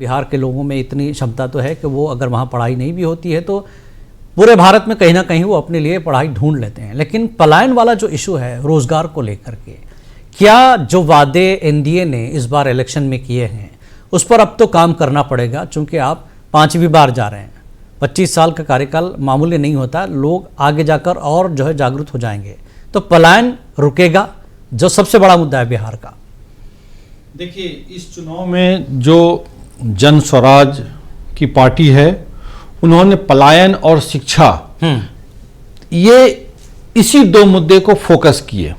बिहार के लोगों में इतनी क्षमता तो है कि वो अगर वहाँ पढ़ाई नहीं भी होती है तो पूरे भारत में कहीं ना कहीं वो अपने लिए पढ़ाई ढूंढ लेते हैं। लेकिन पलायन वाला जो इशू है रोजगार को लेकर के, क्या जो वादे एनडीए ने इस बार इलेक्शन में किए हैं उस पर अब तो काम करना पड़ेगा, चूंकि आप 5वीं बार जा रहे हैं। 25 साल का कार्यकाल मामूली नहीं होता, लोग आगे जाकर और जो है जागरूक हो जाएंगे, तो पलायन रुकेगा जो सबसे बड़ा मुद्दा है बिहार का। देखिए, इस चुनाव में जो जन स्वराज की पार्टी है उन्होंने पलायन और शिक्षा ये इसी दो मुद्दे को फोकस किए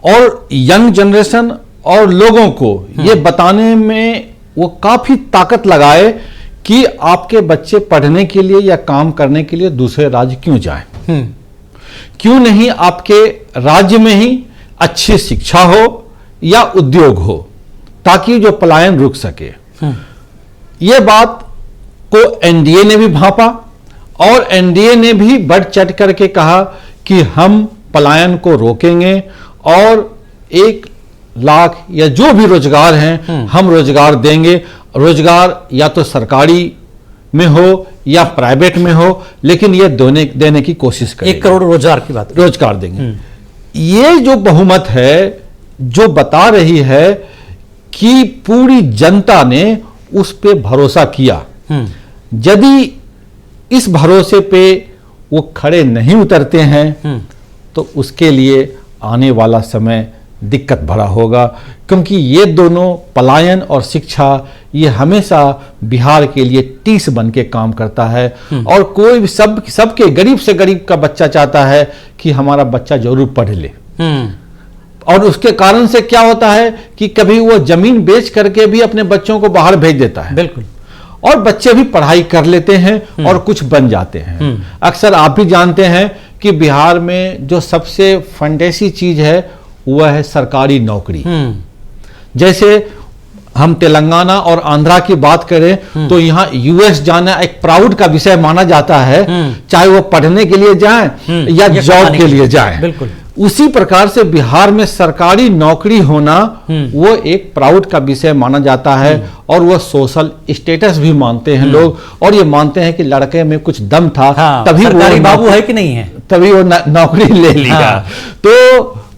और यंग जनरेशन और लोगों को ये बताने में वो काफी ताकत लगाए कि आपके बच्चे पढ़ने के लिए या काम करने के लिए दूसरे राज्य क्यों जाएं, क्यों नहीं आपके राज्य में ही अच्छी शिक्षा हो या उद्योग हो, ताकि जो पलायन रुक सके। ये बात को एनडीए ने भी भांपा और एनडीए ने भी बढ़ चढ़ करके कहा कि हम पलायन को रोकेंगे और 1 लाख या जो भी रोजगार हैं हम रोजगार देंगे। रोजगार या तो सरकारी में हो या प्राइवेट में हो, लेकिन ये देने की कोशिश करेंगे। 1 करोड़ रोजगार की बात, रोजगार देंगे। ये जो बहुमत है जो बता रही है कि पूरी जनता ने उस पे भरोसा किया। यदि इस भरोसे पे वो खड़े नहीं उतरते हैं तो उसके लिए आने वाला समय दिक्कत भरा होगा, क्योंकि ये दोनों पलायन और शिक्षा ये हमेशा बिहार के लिए टीस बन के काम करता है। और कोई भी सबके गरीब से गरीब का बच्चा चाहता है कि हमारा बच्चा जरूर पढ़ ले। और उसके कारण से क्या होता है कि कभी वो जमीन बेच करके भी अपने बच्चों को बाहर भेज देता है। बिल्कुल। और बच्चे भी पढ़ाई कर लेते हैं और कुछ बन जाते हैं। अक्सर आप भी जानते हैं कि बिहार में जो सबसे फंडेसी चीज है वह है सरकारी नौकरी। जैसे हम तेलंगाना और आंध्रा की बात करें तो यहाँ यूएस जाना एक प्राउड का विषय माना जाता है, चाहे वो पढ़ने के लिए जाएं या जॉब के लिए जाएं। बिल्कुल। उसी प्रकार से बिहार में सरकारी नौकरी होना वो एक प्राउड का विषय माना जाता है और वो सोशल स्टेटस भी मानते हैं लोग, और ये मानते हैं कि लड़के में कुछ दम था। तभी सरकारी बाबू है कि नहीं है, तभी वो नौकरी ले लिया।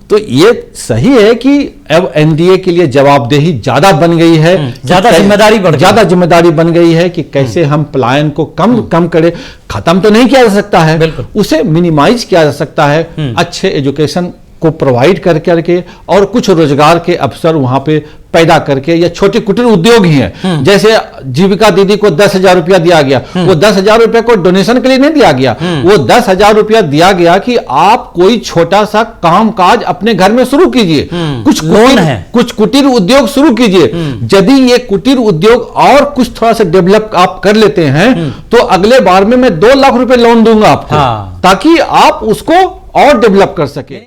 तो ये सही है कि अब एनडीए के लिए जवाबदेही ज्यादा बन गई है, ज्यादा जिम्मेदारी बन गई है कि कैसे हम पलायन को कम करें। खत्म तो नहीं किया जा सकता है, उसे मिनिमाइज किया जा सकता है अच्छे एजुकेशन को प्रोवाइड करके और कुछ रोजगार के अवसर वहां पे पैदा करके, या छोटे कुटीर उद्योग ही हैं। जैसे जीविका दीदी को 10,000 रुपया दिया गया, वो 10,000 रुपया को डोनेशन के लिए नहीं दिया गया, वो 10,000 रुपया दिया गया कि आप कोई छोटा सा काम काज अपने घर में शुरू कीजिए, कुछ कुटीर उद्योग शुरू कीजिए। यदि ये कुटीर उद्योग और कुछ थोड़ा सा डेवलप आप कर लेते हैं तो अगले बार में मैं 2 लाख रुपए लोन दूंगा आपको, ताकि आप उसको और डेवलप कर सके।